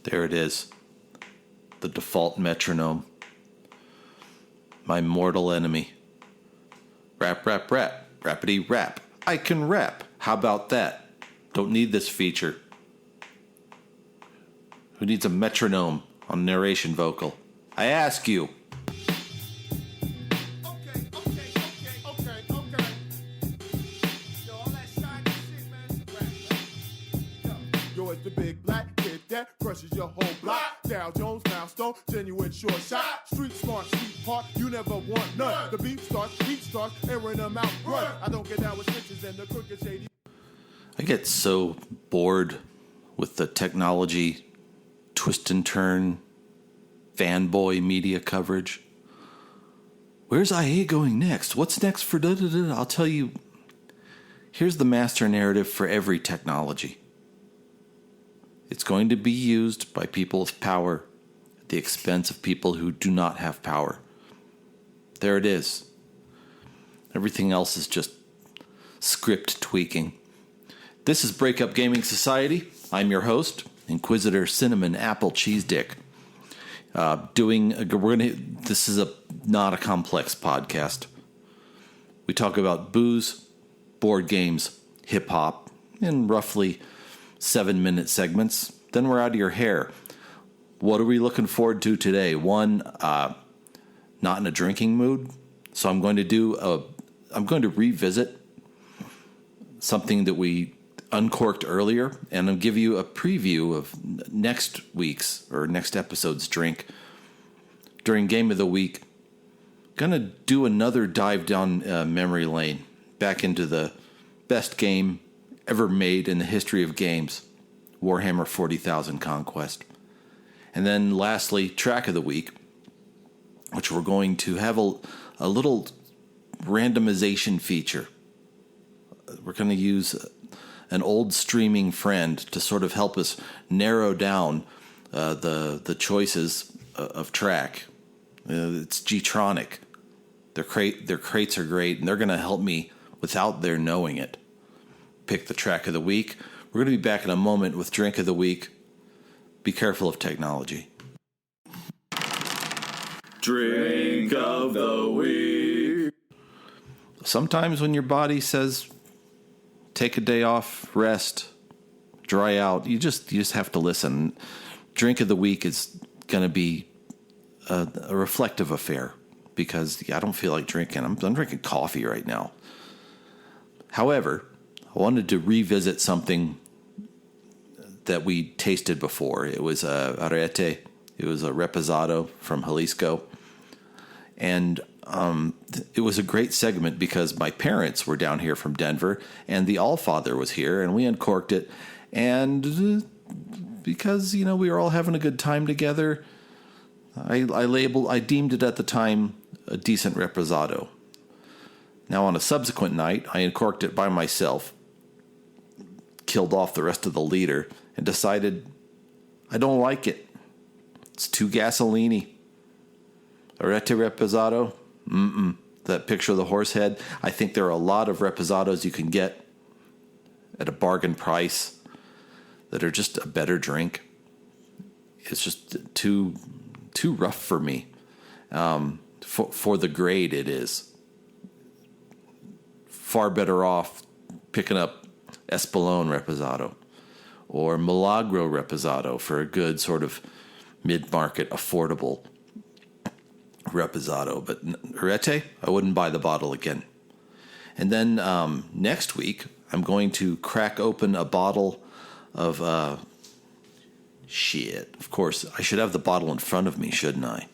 There it is. The default metronome. My mortal enemy. Rap, rap, rap. Rappity rap. I can rap. How about that? Don't need this feature. Who needs a metronome on narration vocal? I ask you. The big black kid that crushes your whole block. Dow Jones, milestone, genuine short shot. Street smart, sweetheart, you never want none. The beat starts, airing them out, run. I don't get down with snitches and the crooked shady. I get so bored with the technology twist and turn fanboy media coverage. Where's IA going next? What's next for da-da-da? I'll tell you, here's the master narrative for every technology. It's going to be used by people with power at the expense of people who do not have power. There it is. Everything else is just script tweaking. This is Breakup Gaming Society. I'm your host, Inquisitor Cinnamon Apple Cheese Dick. This is not a complex podcast. We talk about booze, board games, hip hop, in roughly 7-minute segments. Then we're out of your hair. What are we looking forward to today? One, not in a drinking mood, so I'm going to revisit something that we uncorked earlier, and I'll give you a preview of next week's or next episode's drink during Game of the Week. Gonna do another dive down memory lane back into the best game ever made in the history of games, Warhammer 40,000 Conquest. And then lastly, track of the week, which we're going to have a little randomization feature. We're going to use an old streaming friend to sort of help us narrow down the choices of track. It's G-Tronic. Their crates are great, and they're going to help me without their knowing it pick the track of the week. We're going to be back in a moment with drink of the week. Be careful of technology. Drink of the week. Sometimes when your body says take a day off, rest, dry out, you just have to listen. Drink of the week is going to be a reflective affair because I don't feel like drinking. I'm drinking coffee right now. However, I wanted to revisit something that we tasted before. It was arete. It was a reposado from Jalisco. And it was a great segment because my parents were down here from Denver, and the Allfather was here, and we uncorked it. And because, we were all having a good time together, I deemed it at the time a decent reposado. Now, on a subsequent night, I uncorked it by myself, killed off the rest of the liter, and decided I don't like it. It's too gasoline-y. Arete reposado? That picture of the horse head? I think there are a lot of reposados you can get at a bargain price that are just a better drink. It's just too rough for me. For the grade it is. Far better off picking up Espolón Reposado or Milagro Reposado for a good sort of mid-market, affordable Reposado. But Arete, I wouldn't buy the bottle again. And then next week, I'm going to crack open a bottle of... Of course, I should have the bottle in front of me, shouldn't I?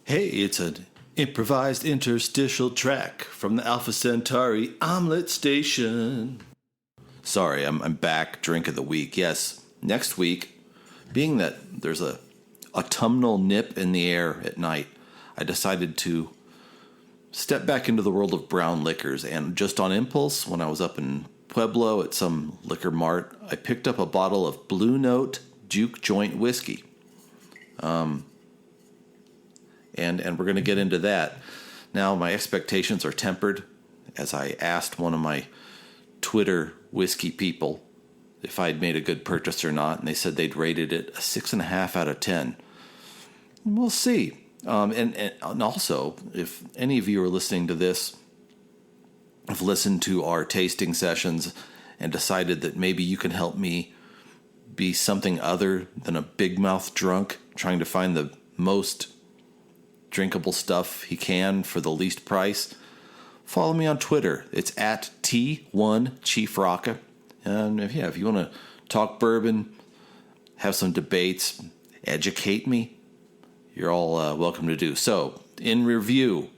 Hey, it's an improvised interstitial track from the Alpha Centauri Omelet Station. Sorry, I'm back. Drink of the week. Yes, next week, being that there's a autumnal nip in the air at night, I decided to step back into the world of brown liquors. And just on impulse, when I was up in Pueblo at some liquor mart, I picked up a bottle of Blue Note Juke Joint Whiskey. And we're going to get into that. Now, my expectations are tempered, as I asked one of my Twitter whiskey people if I'd made a good purchase or not, and they said they'd rated it a 6.5 out of 10. We'll see. And also, if any of you are listening to this, have listened to our tasting sessions and decided that maybe you can help me be something other than a big mouth drunk trying to find the most drinkable stuff he can for the least price, follow me on Twitter. It's at T1ChiefRocka. And if you want to talk bourbon, have some debates, educate me, you're all welcome to do. So, in review,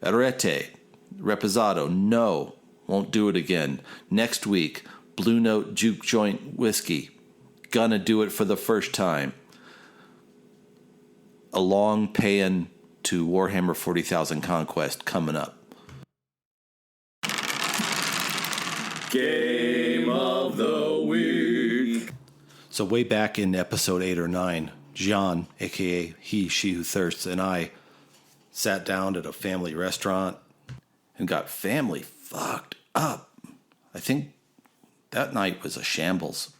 Arete, Reposado, no, won't do it again. Next week, Blue Note Juke Joint Whiskey, gonna do it for the first time. A long pay-in to Warhammer 40,000 Conquest coming up. Game of the week. So way back in episode 8 or 9, Jean, a.k.a. He, She Who Thirsts, and I sat down at a family restaurant and got family fucked up. I think that night was a shambles.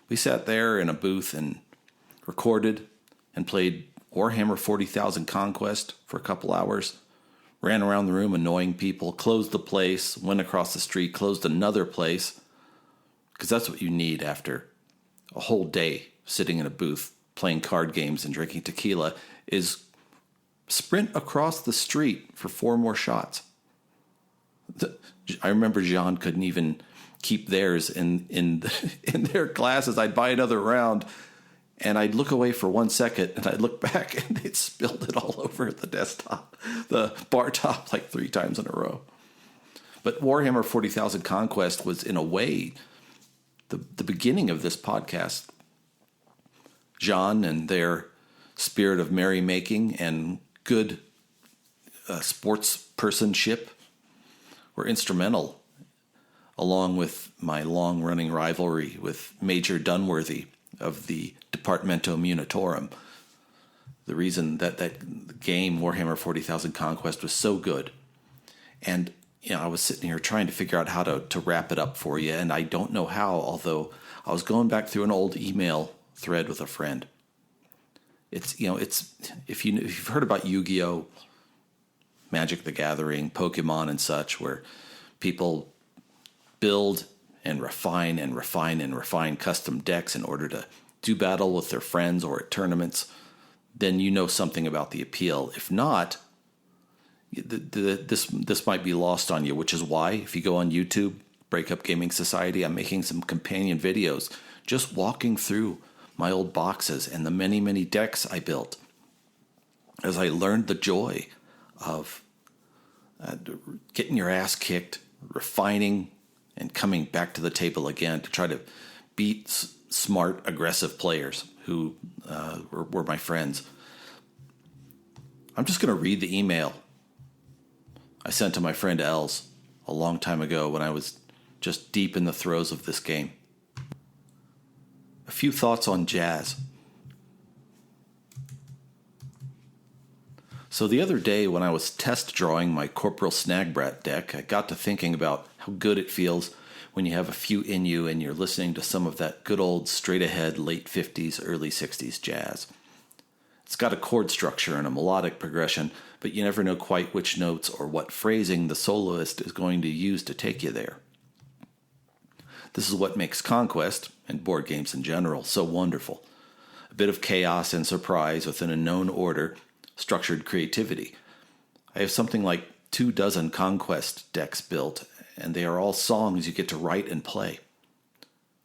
We sat there in a booth and recorded and played Warhammer 40,000 Conquest for a couple hours, ran around the room annoying people, closed the place, went across the street, closed another place, because that's what you need after a whole day sitting in a booth playing card games and drinking tequila, is sprint across the street for 4 more shots. I remember Jean couldn't even keep theirs in their glasses. I'd buy another round, and I'd look away for 1 second, and I'd look back, and they'd spilled it all over the desktop, the bar top, like 3 times in a row. But Warhammer 40,000 Conquest was, in a way, the beginning of this podcast. Jean and their spirit of merrymaking and good sportspersonship were instrumental, along with my long-running rivalry with Major Dunworthy of the Departamento Munitorum. The reason that game, Warhammer 40,000 Conquest, was so good. And I was sitting here trying to figure out how to wrap it up for you, and I don't know how, although I was going back through an old email thread with a friend. It's if you've heard about Yu-Gi-Oh, Magic the Gathering, Pokemon and such, where people build and refine and refine and refine custom decks in order to do battle with their friends or at tournaments, then you know something about the appeal. If not, this might be lost on you, which is why if you go on YouTube, Breakup Gaming Society, I'm making some companion videos just walking through my old boxes and the many, many decks I built as I learned the joy of getting your ass kicked, refining, and coming back to the table again to try to beat smart, aggressive players who were my friends. I'm just going to read the email I sent to my friend Els a long time ago when I was just deep in the throes of this game. A few thoughts on jazz. So the other day when I was test drawing my Corporal Snagbrat deck, I got to thinking about how good it feels when you have a few in you and you're listening to some of that good old straight-ahead late 50s, early 60s jazz. It's got a chord structure and a melodic progression, but you never know quite which notes or what phrasing the soloist is going to use to take you there. This is what makes Conquest, and board games in general, so wonderful. A bit of chaos and surprise within a known order, structured creativity. I have something like 24 Conquest decks built, and they are all songs you get to write and play.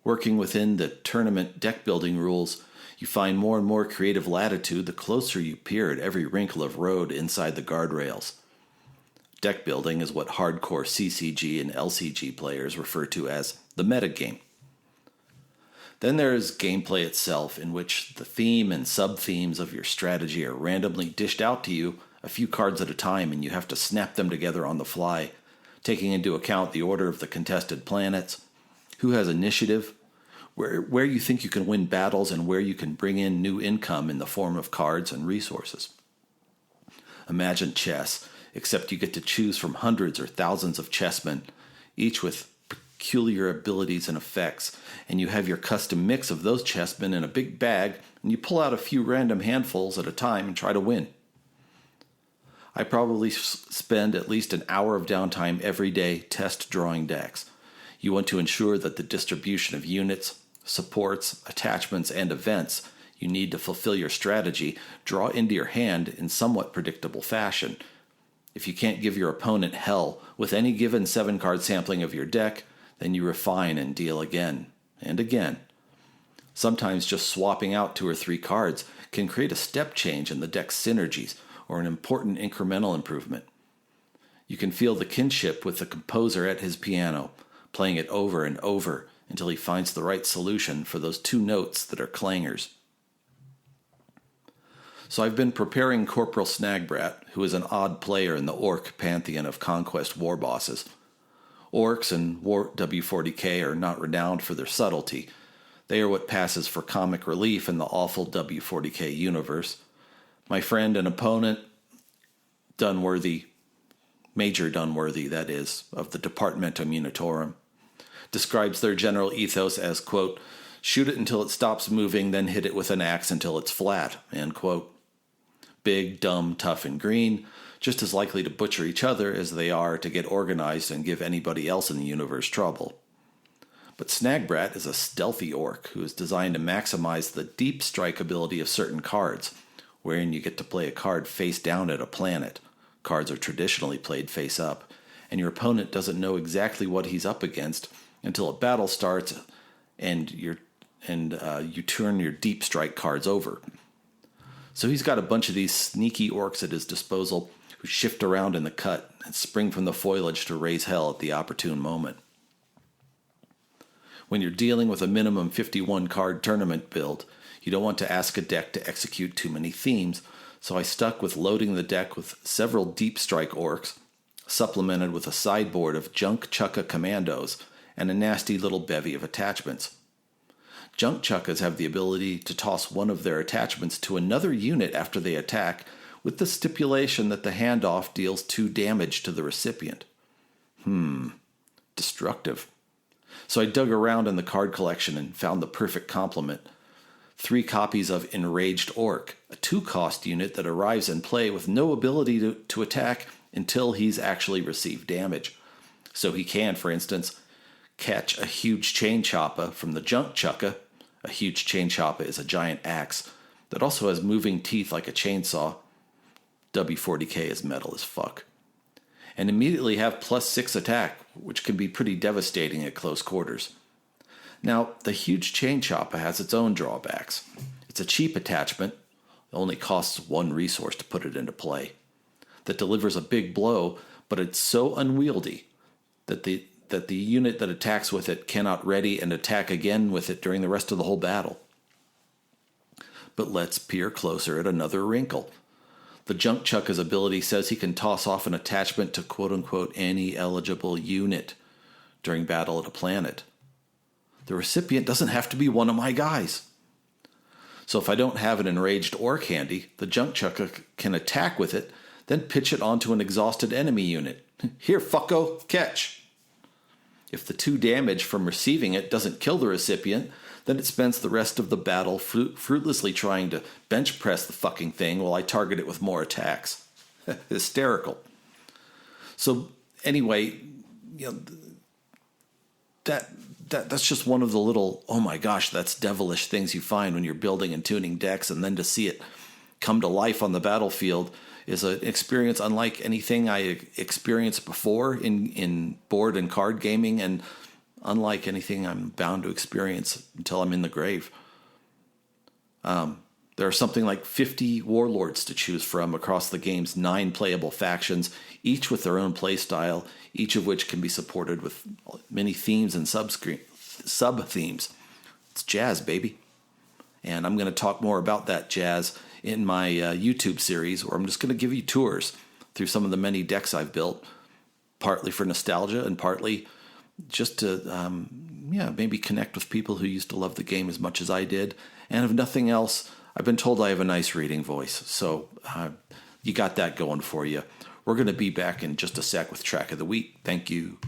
Working within the tournament deck building rules, you find more and more creative latitude the closer you peer at every wrinkle of road inside the guardrails. Deck building is what hardcore CCG and LCG players refer to as the metagame. Then there is gameplay itself, in which the theme and sub-themes of your strategy are randomly dished out to you a few cards at a time, and you have to snap them together on the fly, taking into account the order of the contested planets, who has initiative, where you think you can win battles, and where you can bring in new income in the form of cards and resources. Imagine chess, except you get to choose from hundreds or thousands of chessmen, each with peculiar abilities and effects, and you have your custom mix of those chessmen in a big bag, and you pull out a few random handfuls at a time and try to win. I probably spend at least an hour of downtime every day test drawing decks. You want to ensure that the distribution of units, supports, attachments, and events you need to fulfill your strategy draw into your hand in somewhat predictable fashion. If you can't give your opponent hell with any given 7-card sampling of your deck, then you refine and deal again and again. Sometimes just swapping out 2 or 3 cards can create a step change in the deck's synergies or an important incremental improvement. You can feel the kinship with the composer at his piano, playing it over and over until he finds the right solution for those 2 notes that are clangers. So I've been preparing Corporal Snagbrat, who is an odd player in the Orc pantheon of Conquest war bosses. Orcs and W40K are not renowned for their subtlety. They are what passes for comic relief in the awful W40K universe. My friend and opponent, Dunworthy, Major Dunworthy, that is, of the Departmentum Unitorum, describes their general ethos as, quote, shoot it until it stops moving, then hit it with an axe until it's flat, end quote. Big, dumb, tough, and green, just as likely to butcher each other as they are to get organized and give anybody else in the universe trouble. But Snagbrat is a stealthy orc who is designed to maximize the deep strike ability of certain cards, wherein you get to play a card face down at a planet. Cards are traditionally played face up, and your opponent doesn't know exactly what he's up against until a battle starts and you turn your deep strike cards over. So he's got a bunch of these sneaky orcs at his disposal who shift around in the cut and spring from the foliage to raise hell at the opportune moment. When you're dealing with a minimum 51-card tournament build, you don't want to ask a deck to execute too many themes, so I stuck with loading the deck with several deep strike orcs, supplemented with a sideboard of Junk Chukka commandos and a nasty little bevy of attachments. Junk Chukkas have the ability to toss one of their attachments to another unit after they attack, with the stipulation that the handoff deals 2 damage to the recipient. Destructive. So I dug around in the card collection and found the perfect complement. 3 copies of Enraged Orc, a 2-cost unit that arrives in play with no ability to attack until he's actually received damage. So he can, for instance, catch a huge chain choppa from the Junk Chukka. A huge chain choppa is a giant axe that also has moving teeth like a chainsaw. W40K is metal as fuck. And immediately have +6 attack, which can be pretty devastating at close quarters. Now, the huge chain choppa has its own drawbacks. It's a cheap attachment, it only costs 1 resource to put it into play, that delivers a big blow, but it's so unwieldy that the unit that attacks with it cannot ready and attack again with it during the rest of the whole battle. But let's peer closer at another wrinkle. The Junk Chukka's ability says he can toss off an attachment to quote-unquote any eligible unit during battle at a planet. The recipient doesn't have to be one of my guys. So if I don't have an enraged orc handy, the Junk Chukka can attack with it, then pitch it onto an exhausted enemy unit. Here, fucko, catch! If the 2 damage from receiving it doesn't kill the recipient, then it spends the rest of the battle fruitlessly trying to bench press the fucking thing while I target it with more attacks. Hysterical. So anyway, that's just one of the little, oh my gosh, that's devilish things you find when you're building and tuning decks, and then to see it come to life on the battlefield is an experience unlike anything I experienced before in board and card gaming, and unlike anything I'm bound to experience until I'm in the grave. There are something like 50 warlords to choose from across the game's 9 playable factions, each with their own playstyle, each of which can be supported with many themes and sub-themes. It's jazz, baby. And I'm going to talk more about that jazz in my YouTube series, where I'm just going to give you tours through some of the many decks I've built, partly for nostalgia and partly just to, maybe connect with people who used to love the game as much as I did. And if nothing else, I've been told I have a nice reading voice, so you got that going for you. We're going to be back in just a sec with Track of the Week. Thank you.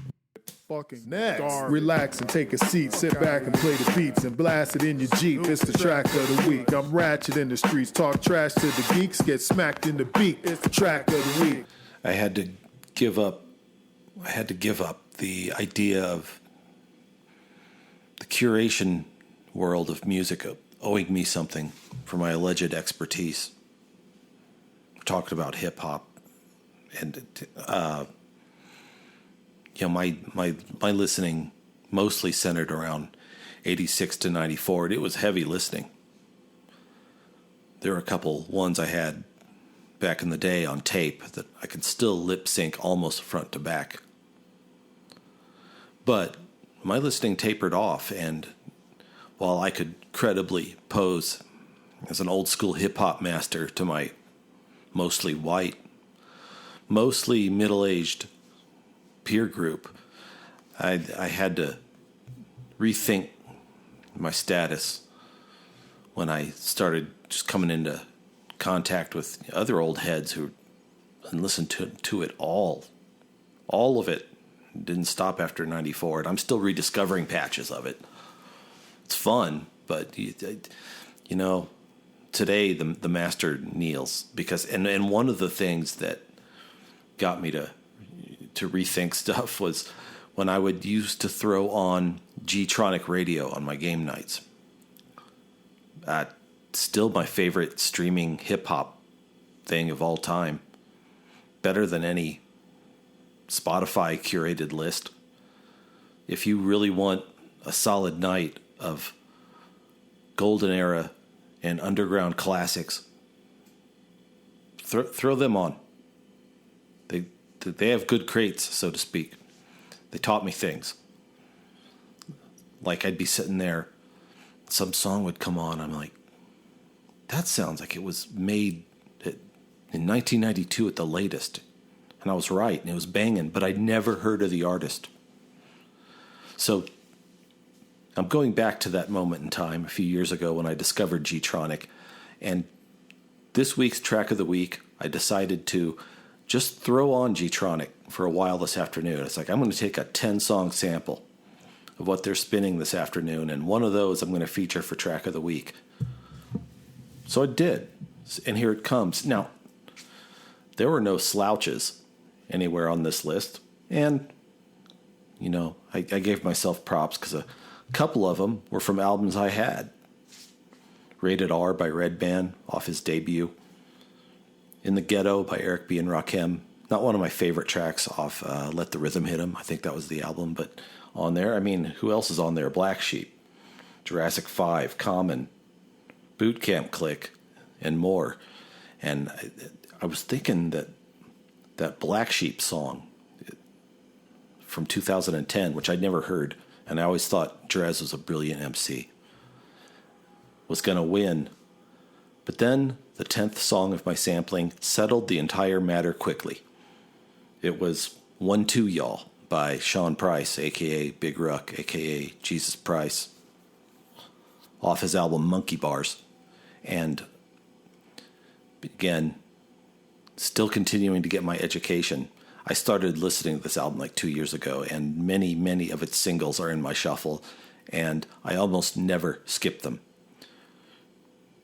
fucking next. Relax and take a seat, sit back and play the beats and blast it in your Jeep. It's the track of the week. I'm ratchet in the streets, talk trash to the geeks, get smacked in the beak. It's the track of the week. I had to give up the idea of the curation world of music owing me something for my alleged expertise. We talked about hip hop, and my listening mostly centered around 86 to 94, and it was heavy listening. There were a couple ones I had back in the day on tape that I could still lip sync almost front to back. But my listening tapered off, and while I could credibly pose as an old school hip hop master to my mostly white, mostly middle-aged peer group, I had to rethink my status when I started just coming into contact with other old heads who and listened to it all of it. Didn't stop after 94, and I'm still rediscovering patches of it. It's fun, but today the master kneels because and one of the things that got me to rethink stuff was when I would used to throw on G-Tronic radio on my game nights. Still my favorite streaming hip-hop thing of all time. Better than any Spotify curated list. If you really want a solid night of golden era and underground classics, throw them on. They have good crates, so to speak. They taught me things. Like I'd be sitting there, some song would come on, I'm like, that sounds like it was made in 1992 at the latest. And I was right, and it was banging, but I'd never heard of the artist. So I'm going back to that moment in time a few years ago when I discovered G-Tronic. And this week's track of the week, I decided to just throw on G-Tronic for a while this afternoon. It's like, I'm going to take a 10-song sample of what they're spinning this afternoon, and one of those I'm going to feature for track of the week. So I did, and here it comes. Now, there were no slouches anywhere on this list, and, I gave myself props because a couple of them were from albums I had. Rated R by Red Band off his debut. In the Ghetto by Eric B. and Rakim. Not one of my favorite tracks off Let the Rhythm Hit 'Em. I think that was the album, but on there, who else is on there? Black Sheep, Jurassic 5, Common, Boot Camp Click, and more. And I was thinking that Black Sheep song from 2010, which I'd never heard, and I always thought Drez was a brilliant MC, was going to win. But then the 10th song of my sampling settled the entire matter quickly. It was 1-2 Y'all by Sean Price, a.k.a. Big Ruck, a.k.a. Jesus Price, off his album Monkey Bars. And again, still continuing to get my education, I started listening to this album like 2 years ago, and many, many of its singles are in my shuffle, and I almost never skip them.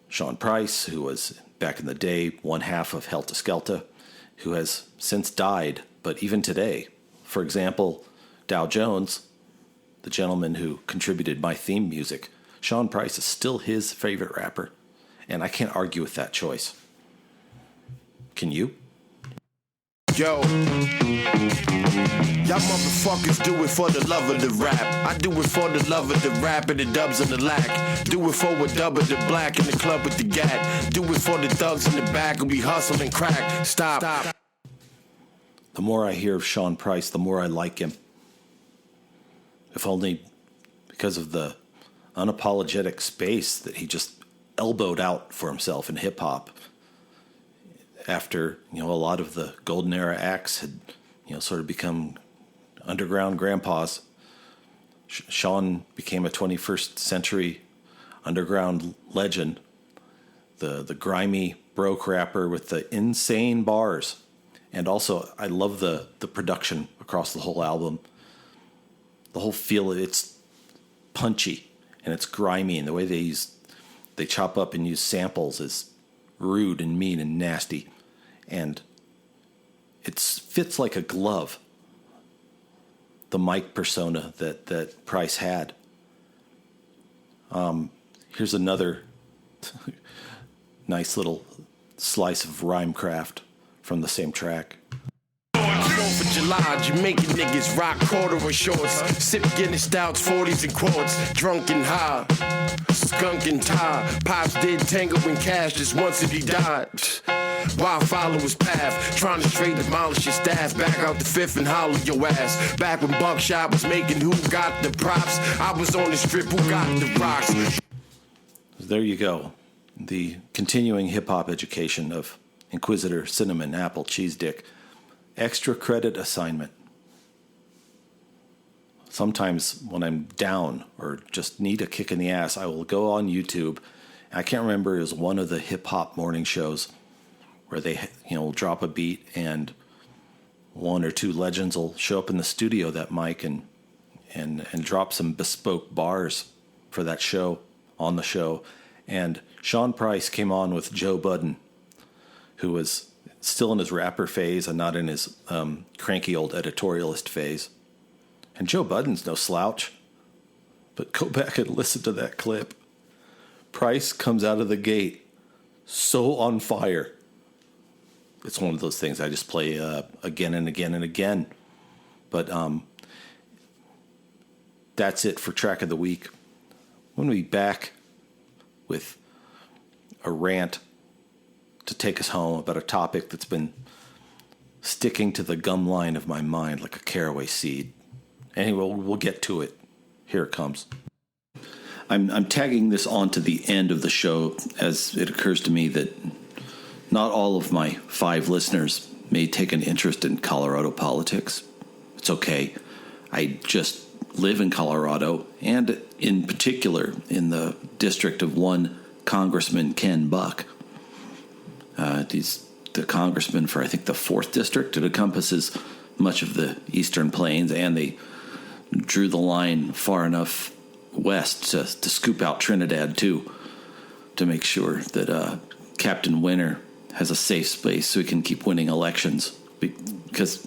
Sean Price, who was back in the day one half of Helter Skelter, who has since died, but even today, for example, Dow Jones, the gentleman who contributed my theme music, Sean Price is still his favorite rapper, and I can't argue with that choice. Can you? Yo, y'all motherfuckers do it for the love of the rap. I do it for the love of the rap and the dubs and the lack. Do it for a dub of the black in the club with the gat. Do it for the thugs in the back who be hustling crack. Stop. The more I hear of Sean Price, the more I like him. If only because of the unapologetic space that he just elbowed out for himself in hip-hop. After, a lot of the golden era acts had, sort of become underground grandpas, Sean became a 21st century underground legend. The grimy broke rapper with the insane bars. And also, I love the production across the whole album. the whole feel, it's punchy and it's grimy, and the way they chop up and use samples is rude and mean and nasty, and it fits like a glove, the Mike persona that Price had. Here's another nice little slice of rhyme craft from the same track. 4th of July, Jamaican niggas rock corduroy shorts, sip Guinness stouts, 40s and quarts, drunk and high, skunk and tie. Pops did tango and cash just once if he died. Wild follow his path, trying to straight demolish your staff. Back out the 5th and holler your ass. Back when Buckshot was making Who Got the Props, I was on the strip, Who Got the Rocks. There you go. The continuing hip-hop education of Inquisitor Cinnamon Apple Cheese Dick. Extra credit assignment. Sometimes when I'm down or just need a kick in the ass, I will go on YouTube. I can't remember, it was one of the hip-hop morning shows where they, will drop a beat and one or two legends will show up in the studio that mic and drop some bespoke bars for that show, on the show. And Sean Price came on with Joe Budden, who was still in his rapper phase and not in his cranky old editorialist phase. And Joe Budden's no slouch. But go back and listen to that clip. Price comes out of the gate so on fire. It's one of those things I just play again and again and again. But that's it for Track of the Week. When we back with a rant to take us home about a topic that's been sticking to the gum line of my mind like a caraway seed. Anyway, we'll get to it. Here it comes. I'm tagging this on to the end of the show as it occurs to me that not all of my 5 listeners may take an interest in Colorado politics. It's okay. I just live in Colorado, and in particular in the district of one Congressman Ken Buck. He's the congressman for, I think, the 4th district. It encompasses much of the Eastern Plains, and they drew the line far enough west to scoop out Trinidad, too, to make sure that Captain Winter has a safe space so he can keep winning elections. Because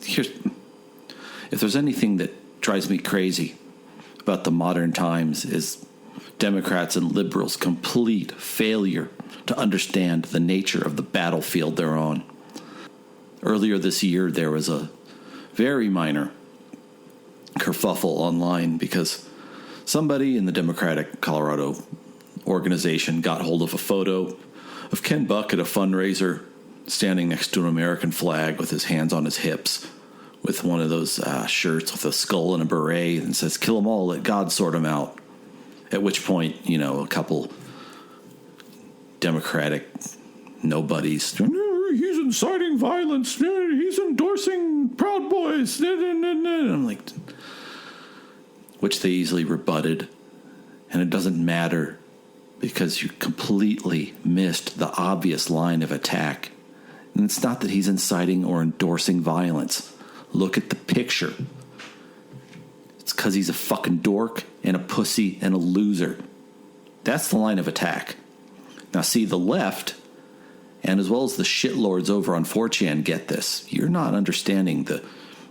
if there's anything that drives me crazy about the modern times is Democrats and liberals' complete failure to understand the nature of the battlefield they're on. Earlier this year, there was a very minor kerfuffle online because somebody in the Democratic Colorado organization got hold of a photo of Ken Buck at a fundraiser standing next to an American flag with his hands on his hips with one of those shirts with a skull and a beret and says, "Kill them all, let God sort them out." At which point, a couple Democratic nobodies, "He's inciting violence, he's endorsing Proud Boys," and I'm like, which they easily rebutted. And it doesn't matter because you completely missed the obvious line of attack. And it's not that he's inciting or endorsing violence. Look at the picture. It's because he's a fucking dork and a pussy and a loser. That's the line of attack. Now, see, the left, and as well as the shitlords over on 4chan, get this. You're not understanding the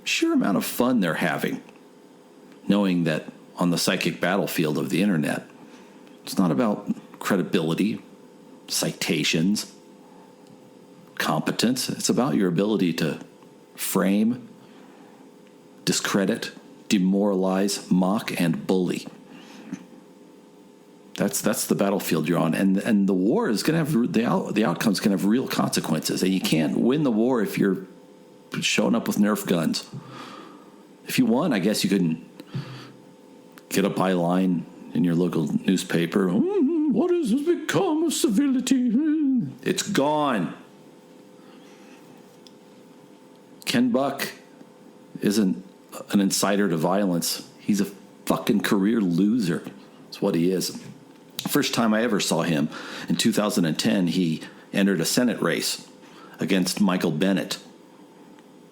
sheer amount of fun they're having, knowing that on the psychic battlefield of the internet, it's not about credibility, citations, competence. It's about your ability to frame, discredit, demoralize, mock, and bully. That's the battlefield you're on, and the war is going to have the outcome's going to have real consequences, and you can't win the war if you're showing up with Nerf guns. If you won, I guess you could get a byline in your local newspaper. What has become of civility? It's gone. Ken Buck isn't an inciter to violence. He's a fucking career loser. That's what he is. First time I ever saw him, in 2010, he entered a Senate race against Michael Bennet,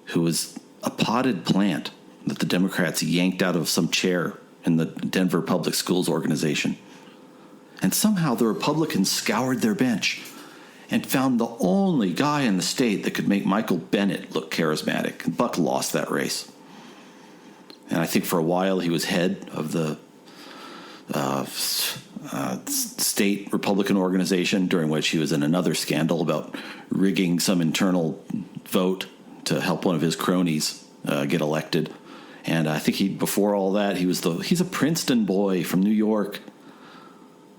who was a potted plant. that the Democrats yanked out of some chair in the Denver Public Schools organization. And somehow the Republicans scoured their bench and found the only guy in the state that could make Michael Bennett look charismatic. And Buck lost that race. And I think for a while he was head of the state Republican organization, during which he was in another scandal about rigging some internal vote to help one of his cronies get elected. And I think before all that, he's a Princeton boy from New York,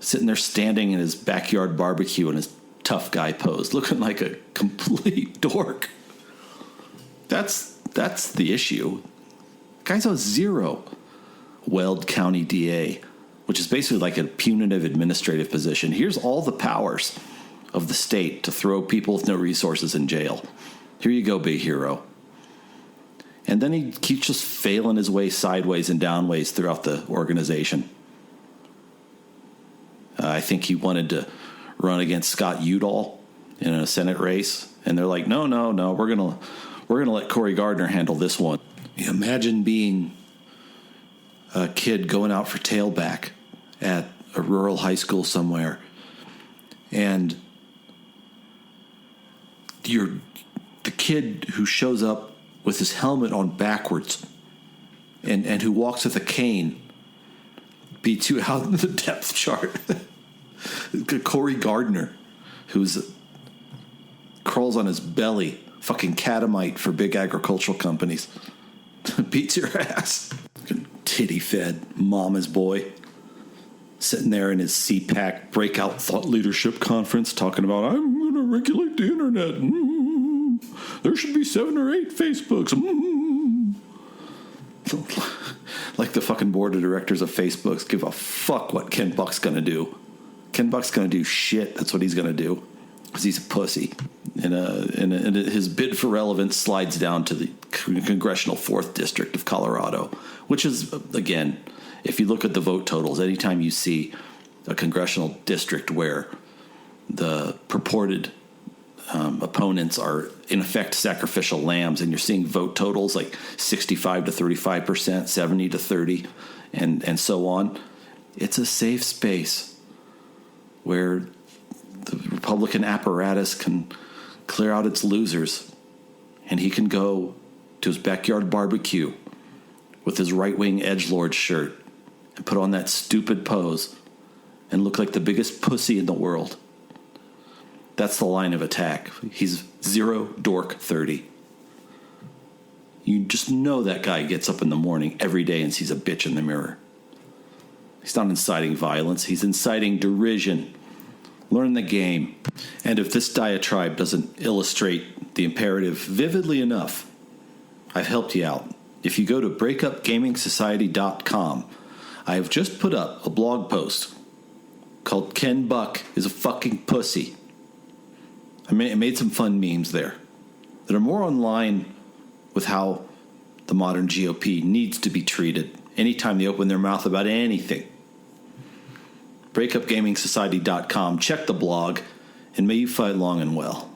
sitting there standing in his backyard barbecue in his tough guy pose, looking like a complete dork. That's the issue. Guy's a 0. Weld County DA, which is basically like a punitive administrative position. Here's all the powers of the state to throw people with no resources in jail. Here you go, big hero. And then he keeps just failing his way sideways and downways throughout the organization. I think he wanted to run against Scott Udall in a Senate race, and they're like, no, we're gonna let Cory Gardner handle this one. Imagine being a kid going out for tailback at a rural high school somewhere, and you're the kid who shows up with his helmet on backwards and who walks with a cane beats you out in the depth chart. Cory Gardner, who's crawls on his belly, fucking catamite for big agricultural companies, beats your ass. Titty-fed mama's boy, sitting there in his CPAC breakout thought leadership conference talking about, I'm going to regulate the internet. There should be 7 or 8 Facebooks. Like the fucking board of directors of Facebooks give a fuck what Ken Buck's going to do. Ken Buck's going to do shit. That's what he's going to do, because he's a pussy. And his bid for relevance slides down to the congressional 4th District of Colorado, which is, again, if you look at the vote totals, anytime you see a congressional district where the purported opponents are, in effect, sacrificial lambs, and you're seeing vote totals like 65 to 35%, 70 to 30, and so on, it's a safe space where the Republican apparatus can clear out its losers, and he can go to his backyard barbecue with his right-wing edgelord shirt and put on that stupid pose and look like the biggest pussy in the world. That's the line of attack. He's 0 dork 30. You just know that guy gets up in the morning every day and sees a bitch in the mirror. He's not inciting violence. He's inciting derision. Learn the game. And if this diatribe doesn't illustrate the imperative vividly enough, I've helped you out. If you go to breakupgamingsociety.com, I have just put up a blog post called Ken Buck is a fucking pussy. I made some fun memes there that are more in line with how the modern GOP needs to be treated anytime they open their mouth about anything. breakupgamingsociety.com. Check the blog, and may you fight long and well.